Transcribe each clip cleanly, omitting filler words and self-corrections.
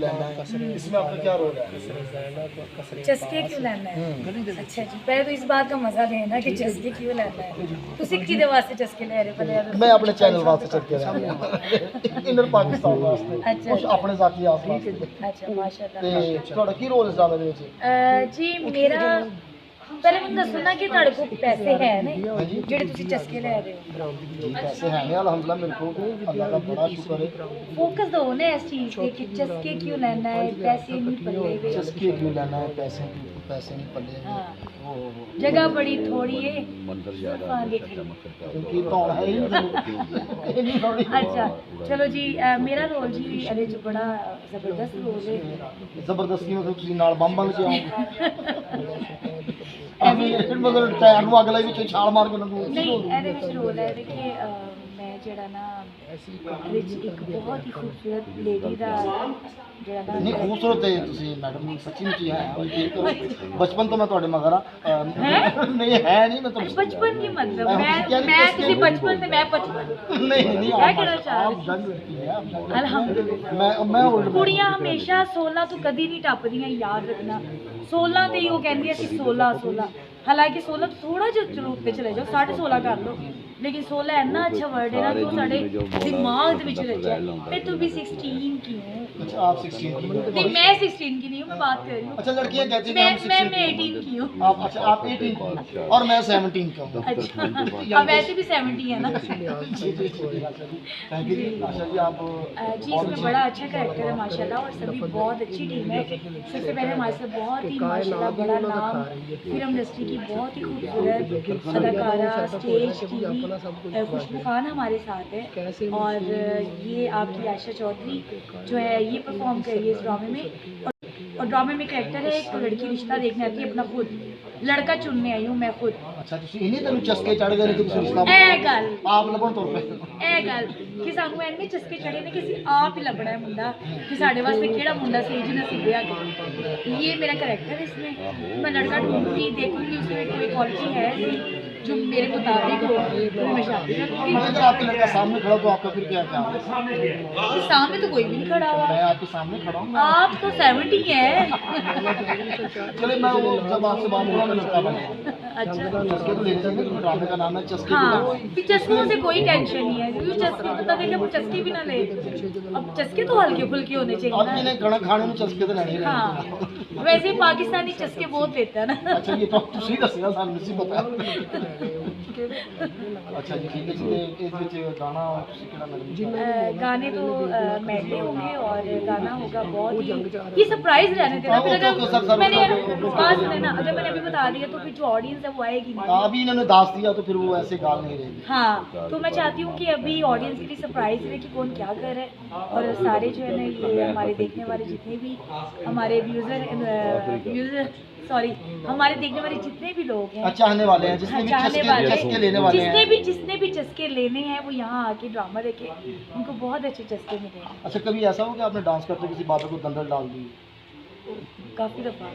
लेना है, इसमें आपका क्या रोल है? चस्के क्यों लेना है? अच्छा जी, पहले तो इस बात का मजा लेना कि चस्के क्यों लेना है। तुसी किदे वास्ते चस्के ले रहे पहले? मैं अपने चैनल वास्ते चस्के ले रहा हूं, इनर पाकिस्तान वास्ते, कुछ अपने साथी आप वास्ते। अच्छा माशाल्लाह। ते ਤੁਹਾਡਾ ਕੀ ਰੋਲ ਇਸ ਦਾ ਦੇ ਵਿੱਚ? जी मेरा पहले मैं दसो ना कि ਤੁਹਾਡੇ ਕੋਲ पैसे है ने ਜਿਹੜੇ ਤੁਸੀਂ ਚਸਕੇ ਲੈ ਰਹੇ ਹੋ? पैसे हैं नहीं अल्हम्दुलिल्लाह, मेरे को अल्लाह का बड़ा शुक्र है। फोकस दो ना इस चीज पे कि चस्के क्यों लेना है, पैसे नहीं पल्ले हुए। चस्के क्यों लेना है, पैसे नहीं पल्ले। हाँ, जगह बड़ी थोड़ी है, क्योंकि तो है ही नहीं थोड़ी। अच्छा चलो जी, मेरा रोल जी ਇਹਦੇ ਚ ਬੜਾ ਜ਼ਬਰਦਸਤ रोल है। ਜ਼ਬਰਦਸਤੀ मतलब ਤੁਸੀਂ ਨਾਲ ਬੰਬ ਬੰਨ ਕੇ ਆਓ ਅਸੀਂ ਮਤਲਬ ਟਾਇਰ ਨੂੰ ਅੱਗ ਲਾਈ ਵਿੱਚ ਛਾਲ ਮਾਰ ਕੇ ਲੰਗੂ नहीं ਇਹਦੇ ਵਿੱਚ रोल है कि मैं ਜਿਹੜਾ ਨਾ ਇਹਦੇ ਚ ਇੱਕ ਬਹੁਤ ਹੀ ਖੂਬਸੂਰਤ ਲੇਡੀ ਦਾ ਜਿਹੜਾ ਨਾ नहीं खूबसूरत है ਤੁਸੀਂ मैडम सच्ची मुची है बचपन तो मैं ਤੁਹਾਡੇ मगर नहीं है नहीं मैं तो बचपन की मतलब मैं किसी बचपन से मैं बचपन नहीं क्या कहना चाह आप जंग लड़की है अल्हम्दुलिल्लाह। मैं ओल्ड कुड़ियां हमेशा 16 तो कदी नहीं टपदियां, याद रखना। 16 ਤੇ ਹੀ ਉਹ ਕਹਿੰਦੀ ਅਸੀਂ 16 ਹਾਲਾਂਕਿ 16 ਤੋਂ ਥੋੜਾ ਜਿਹਾ ਚਲੋ ਉੱਤੇ ਚਲੇ ਜਾਓ, 16.5 ਕਰ ਲਓ, लेकिन 16 इतना अच्छा वर्ड है ना जो साढ़े दिमाग ਦੇ ਵਿੱਚ रचा है। मैं तो भी 16 की हूँ। अच्छा आप 16 की हो? नहीं मैं 16 की नहीं हूँ, मैं बात कर रही हूँ। अच्छा लड़कियां कहती हैं मैं 18 की हूँ। आप अच्छा आप 18 की हो और मैं 17 का हूँ। अच्छा अब वैसे भी 70 है ना। थैंक यू जी आशा जी। आप जी इसमें बड़ा अच्छा कैरेक्टर है माशाल्लाह, और सभी बहुत अच्छी टीम है। सबसे पहले हमारे साथ बहुत ही माशाल्लाह बड़ा नाम फिल्म इंडस्ट्री की बहुत ही खूबसूरत अदाकारा, स्टेज टीवी खुशबू खान हमारे साथ है, और ये आपकी आयशा चौधरी जो है ये परफॉर्म कर रही है इस ड्रामे में। और ड्रामे में कैरेक्टर है एक लड़की रिश्ता देखने आती है अपना खुद, लड़का चुनने आई हूँ मैं खुद। अच्छा ਤੁਸੀਂ ਇਨੀ ਤੈਨੂੰ ਚਸਕੇ ਚੜ ਗਏ ਨੇ ਕਿ ਤੁਸੀਂ ਰਿਸ਼ਤਾ ਇਹ ਗੱਲ ਆਪ ਲੱਭਣ ਤੁਰ ਪਏ। ਇਹ ਗੱਲ ਕਿ ਸਾਨੂੰ ਐਨੇ ਚਸਕੇ ਚੜੇ ਨੇ ਕਿ ਅਸੀਂ ਆਪ ਹੀ ਲੱਭਣਾ ਹੈ ਮੁੰਡਾ कि साढ़े वास्ते केड़ा मुंडा सही जिन्हें सीधे आगे। ये मेरा कैरेक्टर है, इसमें मैं लड़का ढूंढूंगी, देखूंगी उसमें कोई क्वालिटी है जो मेरे मुताबिक हो, तो मैं शादी करूंगी। अगर आपके लड़का सामने खड़ा तो आपका फिर क्या क्या? सामने तो कोई भी नहीं खड़ा हुआ। मैं आपके सामने खड़ा हूँ। आप तो 70 है। चलिए मैं वो जब आपसे बात करूँ मैं लड़का बना। अच्छा चस्के तो ले लेंगे, ड्रामे का नाम है चस्के। हाँ, कि चस्कों से कोई टेंशन नहीं है, क्योंकि चस्के तो तक वो चस्के भी ना ले। अब चस्के तो हल्के फुल्के होने चाहिए अब ना। इन्हें खाना खाने में चस्के तो नहीं। हाँ वैसे पाकिस्तानी चस्के बहुत लेते हैं ना। अच्छा ये तो ਤੁਸੀਂ ਦੱਸਿਆ ਸਾਨੂੰ ਨਹੀਂ ਪਤਾ। अच्छा जी ठीक है जी। इस ਵਿੱਚ गाना ਤੁਸੀਂ ਕਿਹੜਾ ਮੈਡਮ जी? गाने तो मेडले होंगे और गाना होगा बहुत ही, ये सरप्राइज रहने देना। फिर अगर मैंने बात सुने ना, अगर मैंने अभी बता दिया तो फिर जो ऑडियंस है वो आएगी नहीं। अभी इन्होंने दास दिया तो फिर वो ऐसे गाल नहीं रहेगी। हाँ तो मैं चाहती हूँ कि अभी ऑडियंस के लिए सरप्राइज रहे कि कौन क्या कर रहा है, और सारे जो है ना ये हमारे देखने वाले जितने भी हमारे व्यूज़र सॉरी हमारे देखने वाले जितने भी लोग हैं, चाहने वाले हैं, जिसने भी चस्के लेने वाले हैं, जिसने भी चस्के लेने हैं वो यहाँ आके ड्रामा देखे, उनको बहुत अच्छे चस्के मिले। अच्छा कभी ऐसा हो कि आपने डांस करते किसी बात को दंदल डाल दी? काफ़ी दफ़ा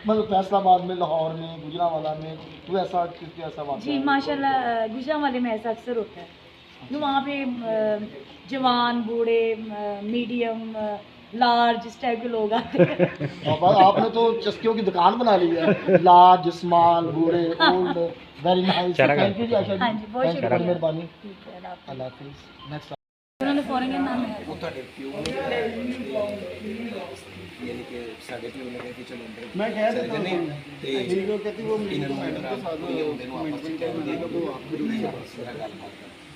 मतलब फैसलाबाद में, लाहौर में, गुजरांवाला में, तो ऐसा किसी ऐसा बात? जी माशाल्लाह गुजरांवाले में ऐसा अक्सर होता है कि वहाँ पे जवान बूढ़े मीडियम लार्ज इस टाइप के लोग आते हैं। आपने तो चस्कियों की दुकान बना ली है, लार्ज स्मॉल बूढ़े old. Very nice, thank you ji Ayesha ji. हाँ जी बहुत शुक्रिया, मेहरबानी। अल्लाह हाफिज़। नेक्स्ट उन्होंने फॉरेन का नाम है मैं कह देता हूं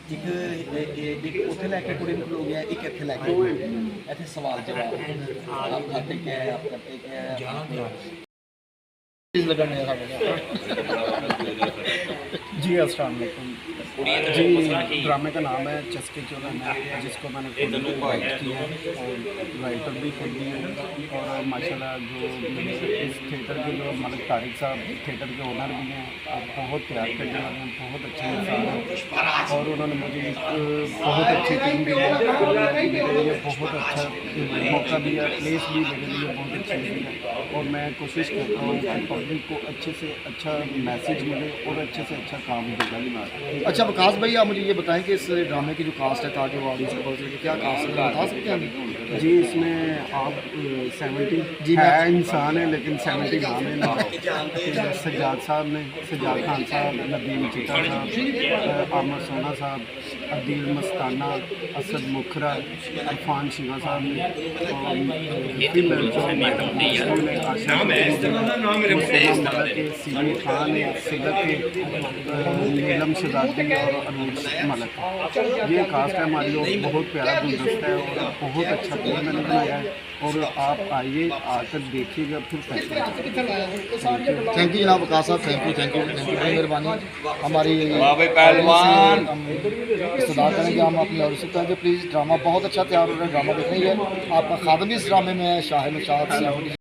एक उत्थे लैके कुड़ी निकल हो गया, एक इत्थे लैके इत्थे सवाल जवाब आप खाते क्या है, आप करते क्या है। जी अस्सलाम वालेकुम जी। ड्रामे का नाम है चस्के क्यों लेना है, जिसको मैंने राइट किया है और राइटर भी खुद भी हूँ। और माशाल्लाह जो इस थिएटर के जो मलिक तारिक साहब थिएटर के ओनर भी हैं, बहुत प्यार करने वाले हैं, बहुत अच्छे इंसान हैं, और उन्होंने मुझे एक बहुत अच्छी टीम दी है, मेरे लिए बहुत अच्छा मौका दिया, प्लेस भी मेरे लिए बहुत अच्छी दी है। और मैं कोशिश करता हूँ कि पब्लिक को अच्छे से अच्छा मैसेज मिले और अच्छे से अच्छा काम देगा। अच्छा विकास भाई, आप मुझे ये बताएं कि इस ड्रामे की जो कास्ट है ताकि वो ऑडियंस को पता चले कि क्या कास्ट है, बता सकते हैं? जी इसमें आप 70 जी है इंसान है लेकिन 70 नाम है ना। सज्जाद साहब ने, सज्जाद खान साहब, नदीम चिता साहब, आमर सोना साहब, अदील मस्ताना, असद मुखरा, इरफान शिवा साहब ने, सीमी खान है, सिगत नीलम शहजादी और अनूज मलक। ये कास्ट है हमारी और बहुत प्यारा गुलदस्ता है और बहुत अच्छा फिल्म मैंने बनाया है और आप आइए आकर देखिएगा फिर फैसला। थैंक यू जनाब विकास साहब, थैंक यू बड़ी मेहरबानी। हमारी पहलवान इस्तदा करेंगे हम अपनी और सकते हैं कि प्लीज़ ड्रामा बहुत अच्छा तैयार हो रहा है, ड्रामा देखने है। आपका खादम इस ड्रामे में है शाहिल